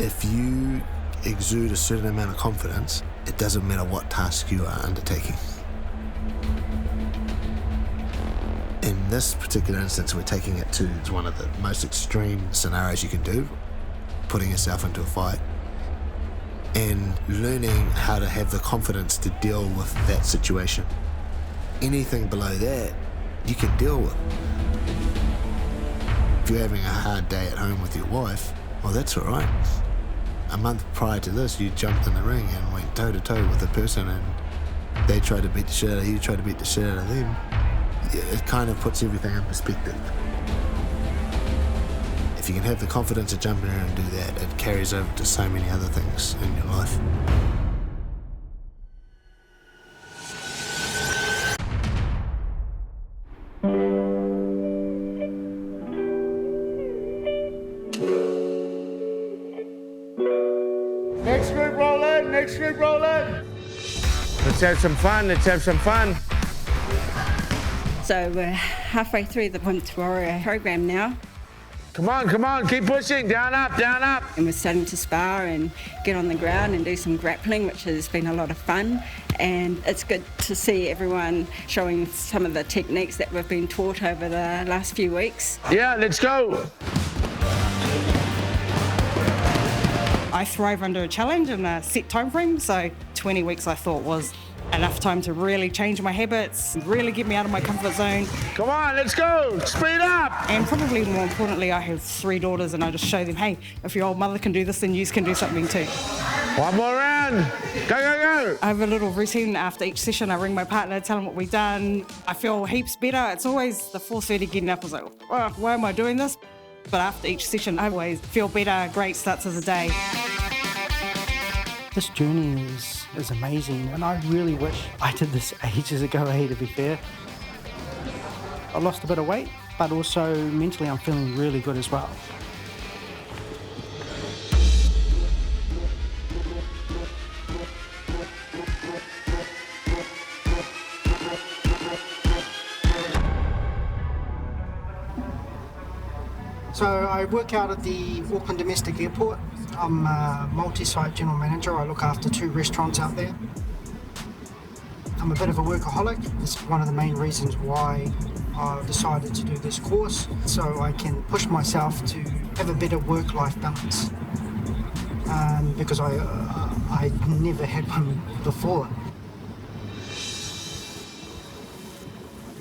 If you exude a certain amount of confidence, it doesn't matter what task you are undertaking. In this particular instance, we're taking it to one of the most extreme scenarios you can do, putting yourself into a fight, and learning how to have the confidence to deal with that situation. Anything below that, you can deal with. If you're having a hard day at home with your wife, well, that's all right. A month prior to this, you jumped in the ring and went toe-to-toe with a person and they tried to beat the shit out of you, tried to beat the shit out of them. It kind of puts everything in perspective. If you can have the confidence to jump in there and do that, it carries over to so many other things in your life. Next group roll in, next group roll in. Let's have some fun, let's have some fun. So we're halfway through the Hunt to Warrior program now. Come on, keep pushing, down, up, down, up. And we're starting to spar and get on the ground and do some grappling, which has been a lot of fun. And it's good to see everyone showing some of the techniques that we've been taught over the last few weeks. Yeah, let's go. I thrive under a challenge and a set time frame, so 20 weeks I thought was enough time to really change my habits, really get me out of my comfort zone. Come on, let's go, speed up. And probably more importantly, I have 3 daughters and I just show them, hey, if your old mother can do this, then you can do something too. One more round, go, go, go. I have a little routine after each session. I ring my partner, tell him what we've done. I feel heaps better. It's always the 4:30 getting up. I was like, oh, why am I doing this? But after each session, I always feel better, great starts of the day. This journey is amazing, and I really wish I did this ages ago, to be fair. I lost a bit of weight, but also mentally I'm feeling really good as well. So I work out at the Auckland Domestic Airport. I'm a multi-site general manager. I look after 2 restaurants out there. I'm a bit of a workaholic. It's one of the main reasons why I decided to do this course, so I can push myself to have a better work-life balance. Because I never had one before.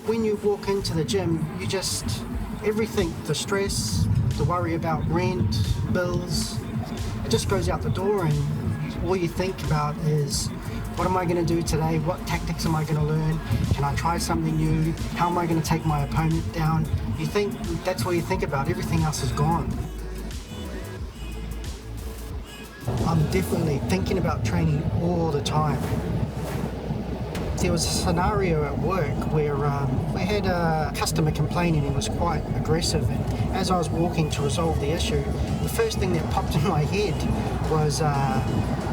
When you walk into the gym, you just, everything, the stress, the worry about rent, bills, it just goes out the door, and all you think about is, what am I going to do today? What tactics am I going to learn? Can I try something new? How am I going to take my opponent down? You think, that's what you think about. Everything else is gone. I'm definitely thinking about training all the time. There was a scenario at work where we had a customer complaining. He was quite aggressive, and as I was walking to resolve the issue, the first thing that popped in my head was,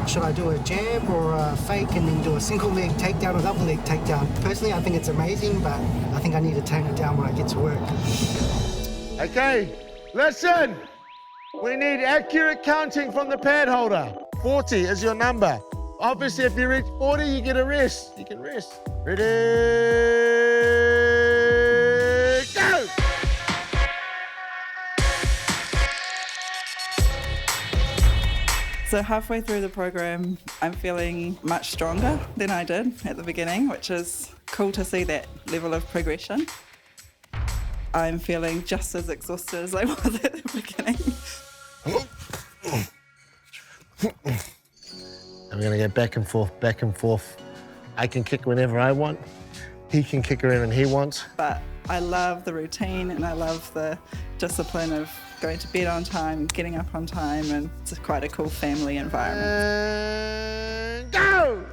should I do a jab or a fake and then do a single leg takedown or double leg takedown? Personally, I think it's amazing, but I think I need to tone it down when I get to work. Okay, listen. We need accurate counting from the pad holder. 40 is your number. Obviously, if you reach 40, you get a rest. You can rest. Ready, go! So halfway through the program, I'm feeling much stronger than I did at the beginning, which is cool to see that level of progression. I'm feeling just as exhausted as I was at the beginning. I'm going to go back and forth, back and forth. I can kick whenever I want. He can kick whenever he wants. But I love the routine and I love the discipline of going to bed on time, getting up on time, and it's quite a cool family environment. Go!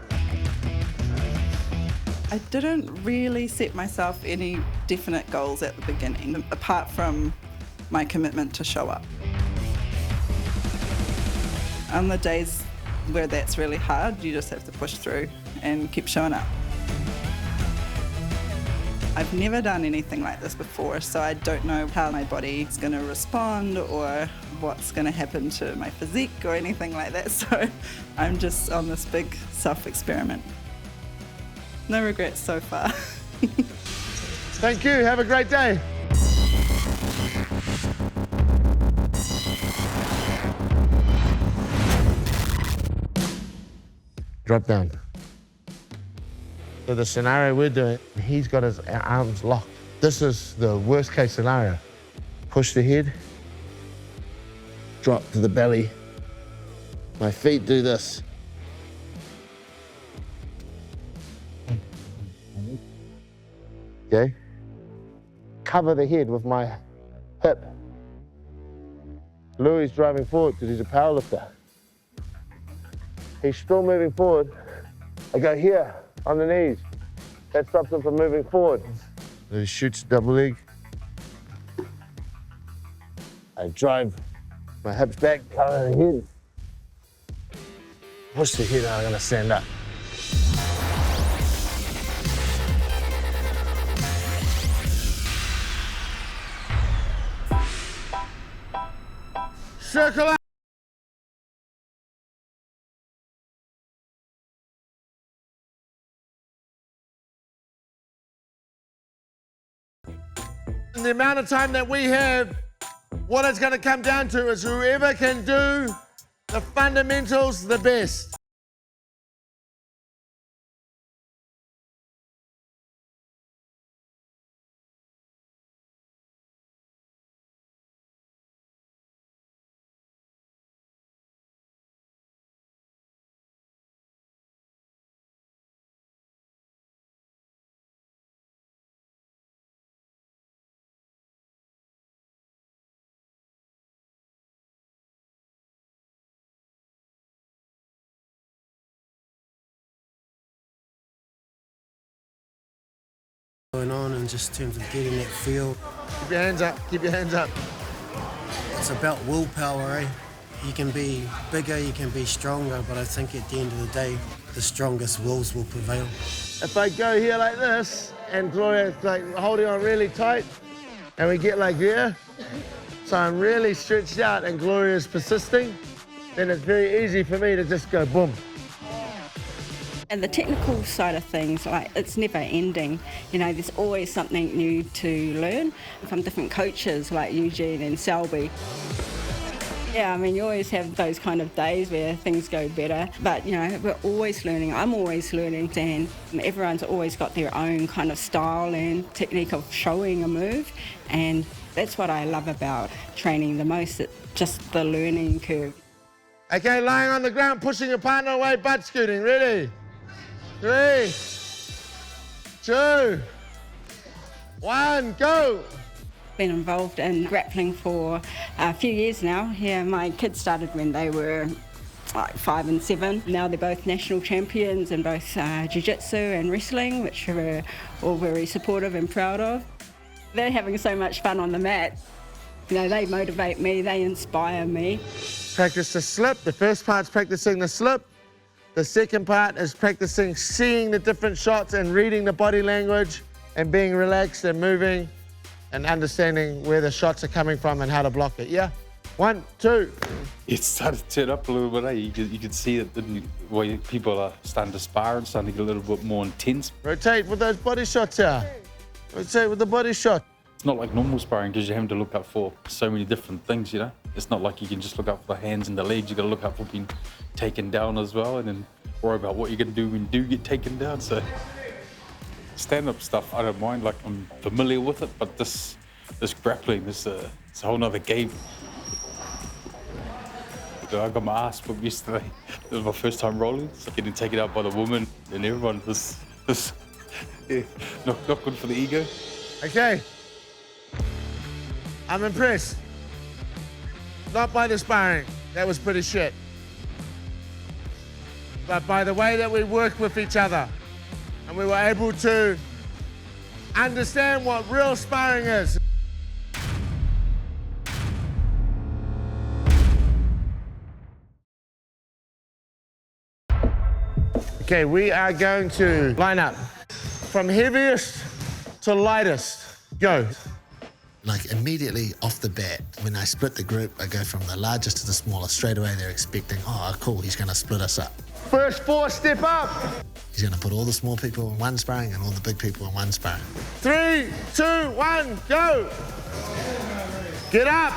I didn't really set myself any definite goals at the beginning, apart from my commitment to show up. On the days where that's really hard, you just have to push through and keep showing up. I've never done anything like this before, so I don't know how my body is going to respond or what's going to happen to my physique or anything like that. So I'm just on this big self-experiment. No regrets so far. Thank you. Have a great day. Drop down. So the scenario we're doing, he's got his arms locked. This is the worst case scenario. Push the head, drop to the belly. My feet do this. Okay? Cover the head with my hip. Louis driving forward because he's a powerlifter. He's still moving forward. I go here on the knees. That stops him from moving forward. He shoots double leg. I drive my hips back, cover the head. Push the head and I'm gonna stand up. Circle out. In the amount of time that we have, what it's going to come down to is whoever can do the fundamentals the best. Going on and just in terms of getting that feel. Keep your hands up, keep your hands up. It's about willpower, eh? You can be bigger, you can be stronger, but I think at the end of the day, the strongest wills will prevail. If I go here like this, and Gloria's like holding on really tight, and we get like here, so I'm really stretched out and Gloria's persisting, then it's very easy for me to just go boom. And the technical side of things, like, it's never ending. You know, there's always something new to learn from different coaches like Eugene and Selby. Yeah, I mean, you always have those kind of days where things go better, but, you know, we're always learning. I'm always learning, and everyone's always got their own kind of style and technique of showing a move, and that's what I love about training the most, it's just the learning curve. Okay, lying on the ground, pushing your partner away, butt scooting. Ready? 3, 2, 1, go! Been involved in grappling for a few years now. Yeah, my kids started when they were like 5 and 7. Now they're both national champions in both jiu-jitsu and wrestling, which we're all very supportive and proud of. They're having so much fun on the mat. You know, they motivate me, they inspire me. Practice the slip. The first part's practicing the slip. The second part is practicing seeing the different shots and reading the body language and being relaxed and moving and understanding where the shots are coming from and how to block it. Yeah? 1, 2. It started to turn up a little bit, eh? You could see that the way people are starting to spar and starting to get a little bit more intense. Rotate with those body shots here. Rotate with the body shot. It's not like normal sparring because you're having to look out for so many different things, you know? It's not like you can just look out for the hands and the legs. You've got to look out for being taken down as well and then worry about what you're going to do when you do get taken down. So stand-up stuff, I don't mind. Like, I'm familiar with it, but this grappling, it's a whole nother game. I got my ass whooped yesterday. It was my first time rolling, so getting taken out by the woman and everyone was yeah, not good for the ego. Okay. I'm impressed. Not by the sparring. That was pretty shit. But by the way that we worked with each other and we were able to understand what real sparring is. Okay, we are going to line up from heaviest to lightest. Go. Like immediately off the bat, when I split the group, I go from the largest to the smallest. Straight away, they're expecting, oh, cool, he's going to split us up. First 4, step up. He's going to put all the small people in one sparring and all the big people in one sparring. 3, 2, 1, go. Get up.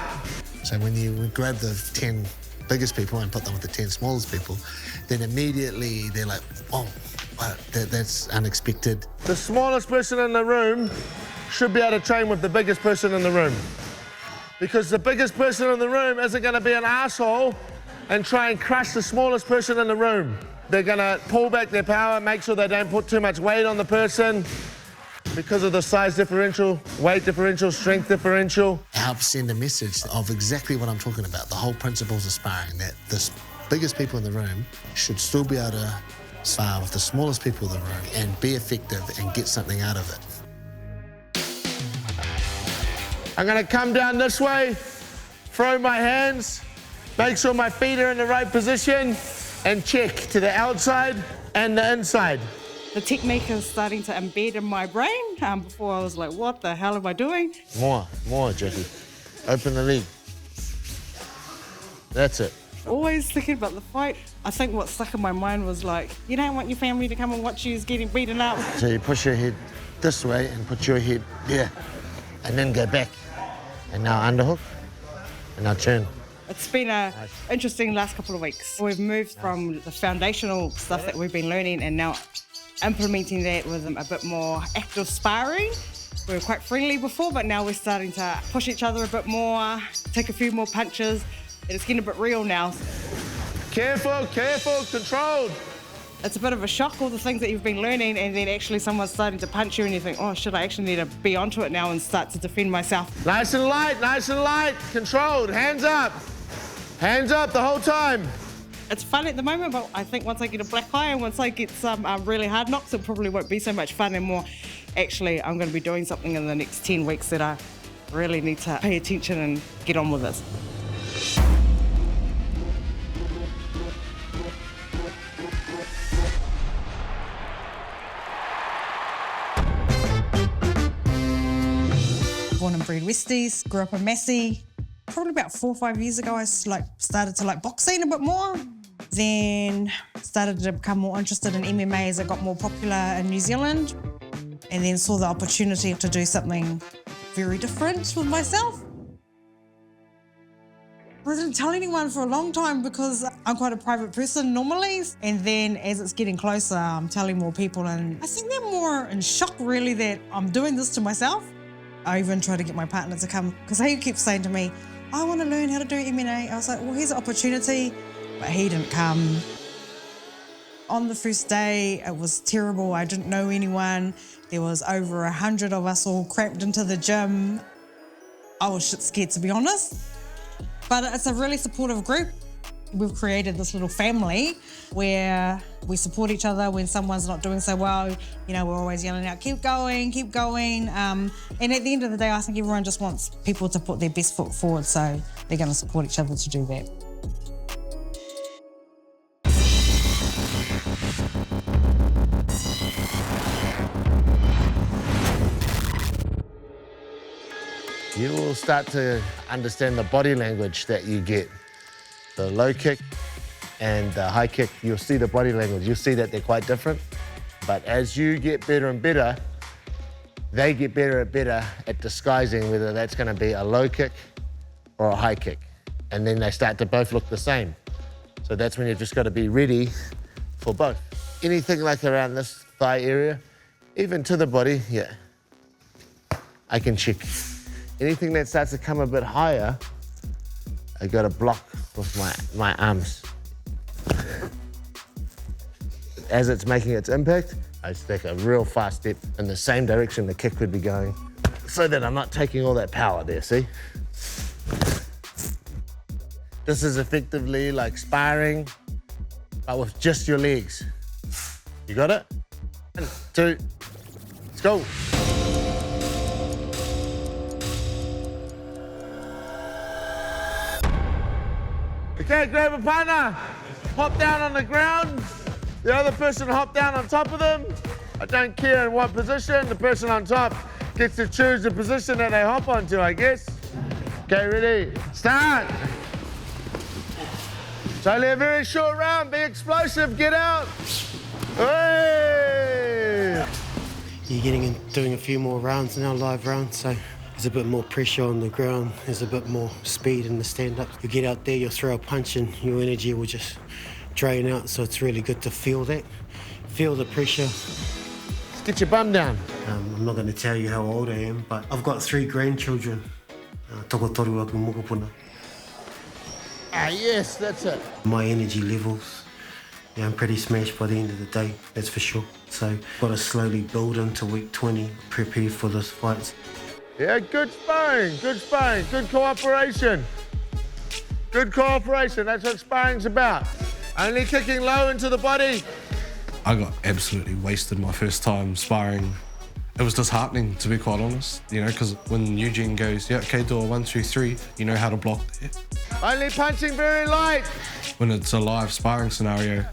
So when you grab the 10 biggest people and put them with the 10 smallest people, then immediately they're like, oh, wow, that's unexpected. The smallest person in the room should be able to train with the biggest person in the room. Because the biggest person in the room isn't going to be an asshole and try and crush the smallest person in the room. They're going to pull back their power, make sure they don't put too much weight on the person because of the size differential, weight differential, strength differential. It helps send a message of exactly what I'm talking about, the whole principles of sparring, that the biggest people in the room should still be able to spar with the smallest people in the room and be effective and get something out of it. I'm going to come down this way, throw my hands, make sure my feet are in the right position, and check to the outside and the inside. The technique is starting to embed in my brain. Before I was like, what the hell am I doing? More, Jackie. Open the leg. That's it. Always thinking about the fight. I think what stuck in my mind was like, you don't want your family to come and watch you getting beaten up. So you push your head this way and put your head here, and then go back. And now underhook, and now turn. It's been an interesting last couple of weeks. We've moved from the foundational stuff that we've been learning and now implementing that with a bit more active sparring. We were quite friendly before, but now we're starting to push each other a bit more, take a few more punches, and it's getting a bit real now. Careful, controlled. It's a bit of a shock, all the things that you've been learning, and then actually someone's starting to punch you and you think, oh shit, I actually need to be onto it now and start to defend myself. Nice and light, controlled, hands up. Hands up the whole time. It's fun at the moment, but I think once I get a black eye and once I get some really hard knocks, it probably won't be so much fun and more, actually, I'm going to be doing something in the next 10 weeks that I really need to pay attention and get on with this. Born and bred Westies, grew up in Massey. Probably about 4 or 5 years ago, I started to like boxing a bit more. Then started to become more interested in MMA as it got more popular in New Zealand. And then saw the opportunity to do something very different with myself. I didn't tell anyone for a long time because I'm quite a private person normally. And then as it's getting closer, I'm telling more people. And I think they're more in shock really that I'm doing this to myself. I even tried to get my partner to come because he keeps saying to me, I want to learn how to do MMA. I was like, well, here's an opportunity, but he didn't come. On the first day, it was terrible. I didn't know anyone. There was over 100 of us all cramped into the gym. I was shit scared, to be honest. But it's a really supportive group. We've created this little family where we support each other when someone's not doing so well. You know, we're always yelling out, keep going, keep going. And at the end of the day, I think everyone just wants people to put their best foot forward, so they're going to support each other to do that. You will start to understand the body language that you get. The low kick and the high kick, you'll see the body language. You'll see that they're quite different. But as you get better and better, they get better and better at disguising whether that's going to be a low kick or a high kick. And then they start to both look the same. So that's when you've just got to be ready for both. Anything like around this thigh area, even to the body, yeah, I can check. Anything that starts to come a bit higher, I got to block with my arms. As it's making its impact, I just take a real fast step in the same direction the kick would be going so that I'm not taking all that power there, see? This is effectively like sparring, but with just your legs. You got it? 1, 2, let's go. Okay, grab a partner, hop down on the ground. The other person hop down on top of them. I don't care in what position, the person on top gets to choose the position that they hop onto, I guess. Okay, ready, start. It's only a very short round, be explosive, get out. Hey! You're doing a few more rounds now, live rounds, so there's a bit more pressure on the ground, there's a bit more speed in the stand-up. You get out there, you'll throw a punch and your energy will just drain out, so it's really good to feel that. Feel the pressure. Let's get your bum down. I'm not going to tell you how old I am, but I've got 3 grandchildren. Toko toru aku mokopuna. Ah, yes, that's it. My energy levels, yeah, I'm pretty smashed by the end of the day, that's for sure. So got to slowly build into week 20, prepare for this fight. Yeah, good sparring, good cooperation. Good cooperation, that's what sparring's about. Only kicking low into the body. I got absolutely wasted my first time sparring. It was disheartening, to be quite honest, you know, because when Eugene goes, yeah, okay, do a 1, 2, 3, you know how to block there. Only punching very light. When it's a live sparring scenario,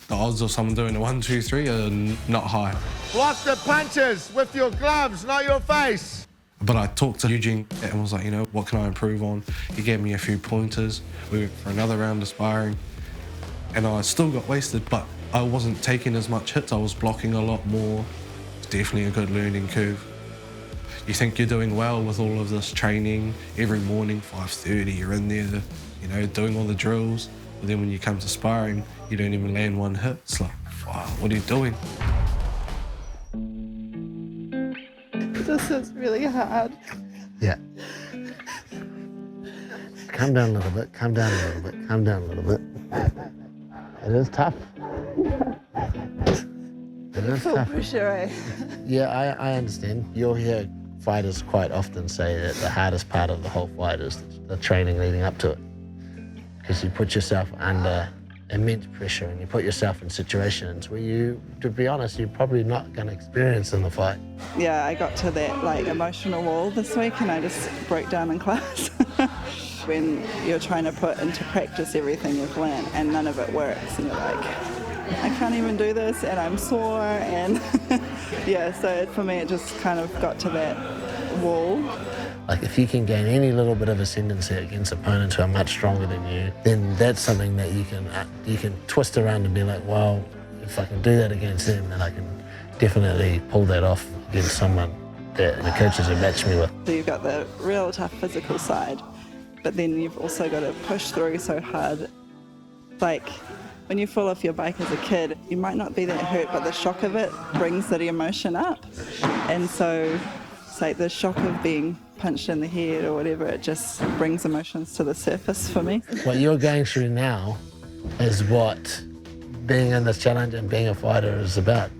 the odds of someone doing a 1, 2, 3 are not high. Block the punches with your gloves, not your face. But I talked to Eugene and was like, you know, what can I improve on? He gave me a few pointers. We went for another round of sparring and I still got wasted, but I wasn't taking as much hits. I was blocking a lot more. It's definitely a good learning curve. You think you're doing well with all of this training every morning, 5:30, you're in there, you know, doing all the drills. But then when you come to sparring, you don't even land one hit. It's like, wow, what are you doing? This is really hard. Yeah. Calm down a little bit, calm down a little bit, calm down a little bit. It is tough. It is tough. Pressure, eh? Yeah, I understand. You'll hear fighters quite often say that the hardest part of the whole fight is the training leading up to it. Because you put yourself under immense pressure and you put yourself in situations where you, to be honest, you're probably not going to experience in the fight. Yeah, I got to that like emotional wall this week and I just broke down in class. When you're trying to put into practice everything you've learned and none of it works and you're like, I can't even do this and I'm sore and yeah, so for me it just kind of got to that wall. Like if you can gain any little bit of ascendancy against opponents who are much stronger than you, then that's something that you can twist around and be like, well, if I can do that against them, then I can definitely pull that off against someone that the coaches have matched me with. So you've got the real tough physical side, but then you've also got to push through so hard. Like when you fall off your bike as a kid, you might not be that hurt, but the shock of it brings the emotion up. And so it's like the shock of being punched in the head or whatever, it just brings emotions to the surface for me. What you're going through now is what being in this challenge and being a fighter is about.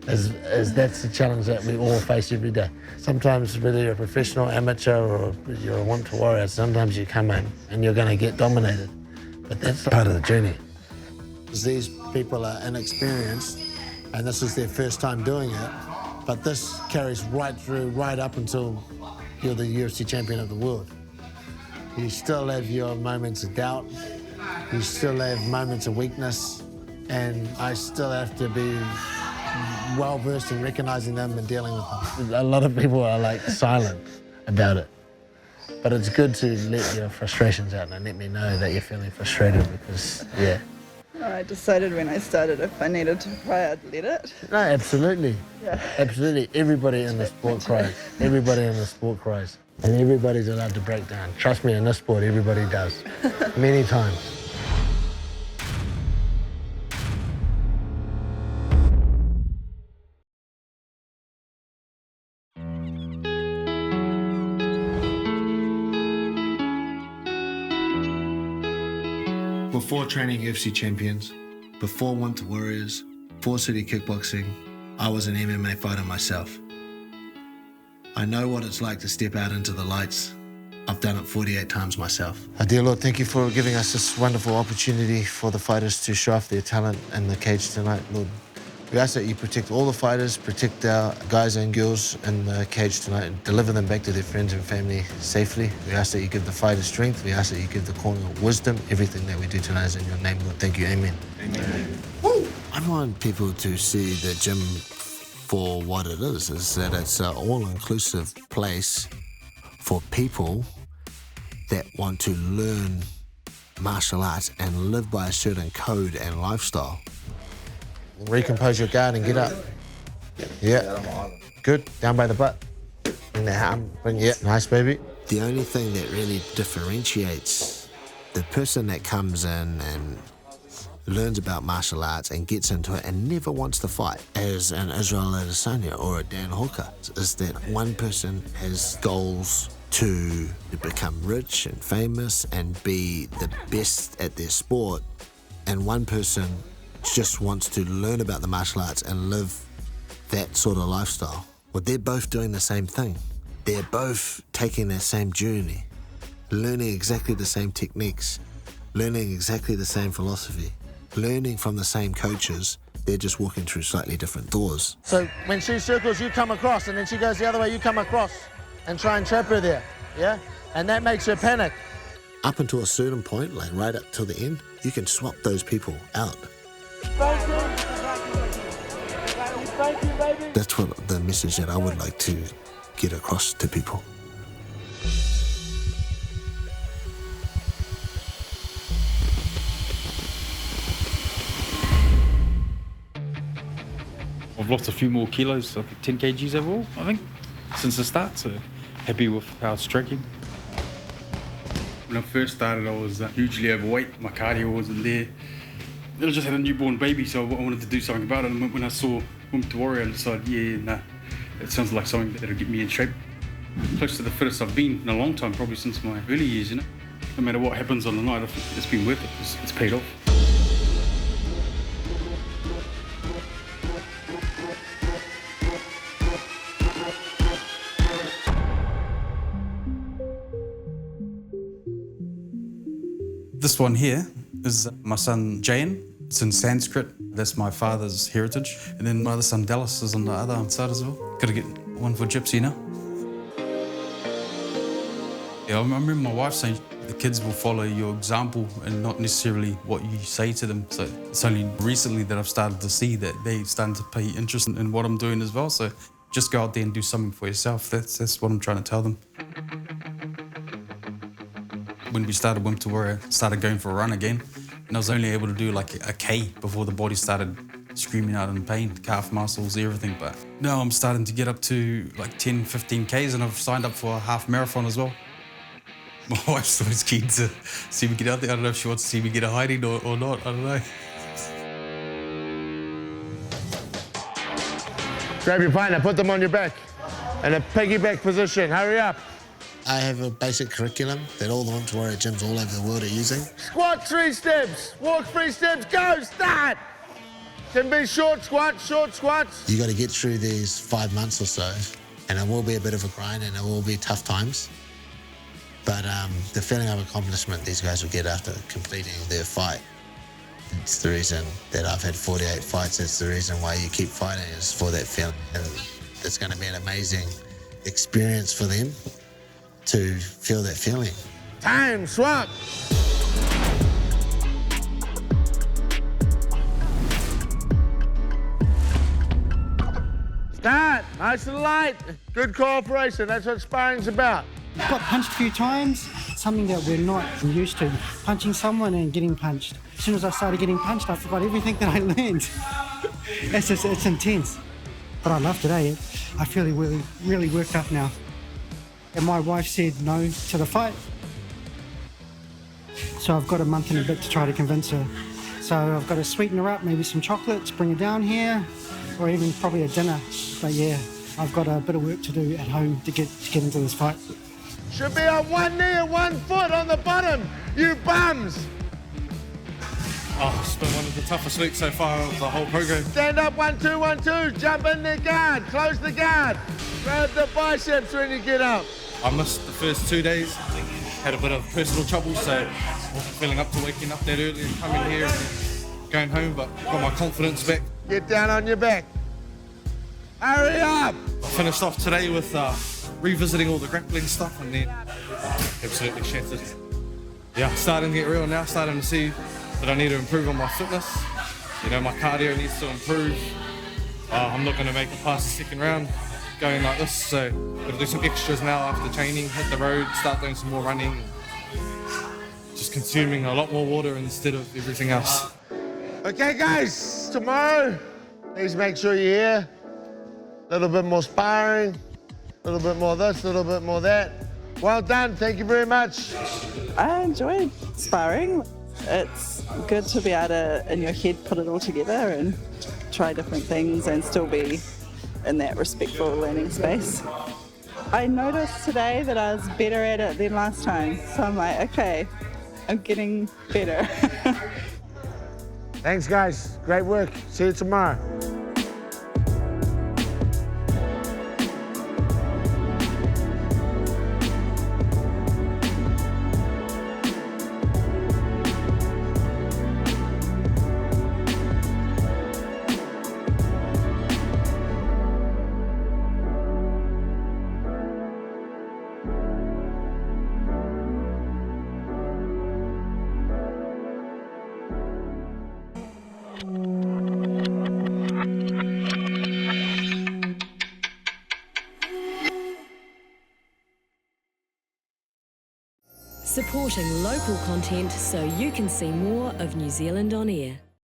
Is that's the challenge that we all face every day. Sometimes whether you're a professional, amateur, or you're a want-to warrior, sometimes you come in and you're going to get dominated. But that's part of the journey. These people are inexperienced and this is their first time doing it, but this carries right through, right up until you're the UFC champion of the world. You still have your moments of doubt, you still have moments of weakness, and I still have to be well versed in recognizing them and dealing with them. A lot of people are like silent about it, but it's good to let your frustrations out and let me know that you're feeling frustrated because, yeah. I decided when I started if I needed to cry, I'd let it. No, absolutely. Yeah. Absolutely. Everybody in the sport cries. Everybody in the sport cries. And everybody's allowed to break down. Trust me, in this sport, everybody does. Many times. Before training UFC champions, before Want Warriors, before City Kickboxing, I was an MMA fighter myself. I know what it's like to step out into the lights. I've done it 48 times myself. Dear Lord, thank you for giving us this wonderful opportunity for the fighters to show off their talent in the cage tonight, Lord. We ask that you protect all the fighters, protect our guys and girls in the cage tonight and deliver them back to their friends and family safely. We ask that you give the fighters strength. We ask that you give the corner wisdom. Everything that we do tonight is in your name, Lord. Thank you. Amen. Amen. Woo! I want people to see the gym for what it is that it's an all-inclusive place for people that want to learn martial arts and live by a certain code and lifestyle. Recompose your guard and get up. Yeah. Good. Down by the butt. Bring the arm. Yeah. Nice, baby. The only thing that really differentiates the person that comes in and learns about martial arts and gets into it and never wants to fight, as an Israel Adesanya or a Dan Hooker, is that one person has goals to become rich and famous and be the best at their sport, and one person just wants to learn about the martial arts and live that sort of lifestyle. Well, they're both doing the same thing. They're both taking that same journey, learning exactly the same techniques, learning exactly the same philosophy, learning from the same coaches. They're just walking through slightly different doors. So when she circles, you come across, and then she goes the other way, you come across and try and trap her there, yeah? And that makes her panic. Up until a certain point, like right up till the end, you can swap those people out. That's what the message that I would like to get across to people. I've lost a few more kilos, like 10 kgs overall, I think, since the start, so happy with how it's tracking. When I first started, I was hugely overweight. My cardio wasn't there. Then I just had a newborn baby, so I wanted to do something about it. And when I saw Women to Warrior, I decided, it sounds like something that'll get me in shape. Close to the fittest I've been in a long time, probably since my early years, No matter what happens on the night, I think it's been worth it. It's paid off. This one here is my son Jayan. It's in Sanskrit. That's my father's heritage. And then my other son Dallas is on the other side as well. Gotta get one for Gypsy now. Yeah, I remember my wife saying the kids will follow your example and not necessarily what you say to them. So it's only recently that I've started to see that they're starting to pay interest in what I'm doing as well. So just go out there and do something for yourself. That's what I'm trying to tell them. When we started Women to Warrior, I started going for a run again, and I was only able to do like a K before the body started screaming out in pain, calf muscles, everything. But now I'm starting to get up to like 10, 15 Ks, and I've signed up for a half marathon as well. My wife's always keen to see me get out there. I don't know if she wants to see me get a hiding or not, I don't know. Grab your partner, put them on your back. In a piggyback position, hurry up. I have a basic curriculum that all the Women to Warrior gyms all over the world are using. Squat 3 steps, walk 3 steps, go, start. Can be short squats, short squats. You got to get through these 5 months or so, and it will be a bit of a grind and it will be tough times. But the feeling of accomplishment these guys will get after completing their fight, it's the reason that I've had 48 fights. It's the reason why you keep fighting, is for that feeling. And it's going to be an amazing experience for them to feel that feeling. Time, swap. Start, nice and light. Good cooperation, that's what sparring's about. Got punched a few times, something that we're not used to. Punching someone and getting punched. As soon as I started getting punched, I forgot everything that I learned. It's intense. But I loved it, eh? I feel really worked up now. And my wife said no to the fight. So I've got a month and a bit to try to convince her. So I've got to sweeten her up, maybe some chocolates, bring her down here, or even probably a dinner. But yeah, I've got a bit of work to do at home to get into this fight. Should be on 1 knee and 1 foot on the bottom, you bums. Oh, it's been one of the toughest weeks so far of the whole program. Stand up, 1, 2, 1, 2, jump in the guard, close the guard. Grab the biceps when you get up. I missed the first 2 days, had a bit of personal trouble, so I wasn't feeling up to waking up that early and coming here and going home, but got my confidence back. Get down on your back. Hurry up! I finished off today with revisiting all the grappling stuff, and then absolutely shattered. Yeah, starting to get real now, starting to see that I need to improve on my fitness. You know, my cardio needs to improve. I'm not going to make it past the second round going like this, so got to do some extras now after training, hit the road, start doing some more running, just consuming a lot more water instead of everything else. Okay, guys, tomorrow, please make sure you're here. A little bit more sparring, a little bit more this, a little bit more that. Well done, thank you very much. I enjoyed sparring. It's good to be able to, in your head, put it all together and try different things and still be in that respectful learning space. I noticed today that I was better at it than last time, so I'm like, okay, I'm getting better. Thanks, guys. Great work. See you tomorrow. Supporting local content so you can see more of New Zealand on air.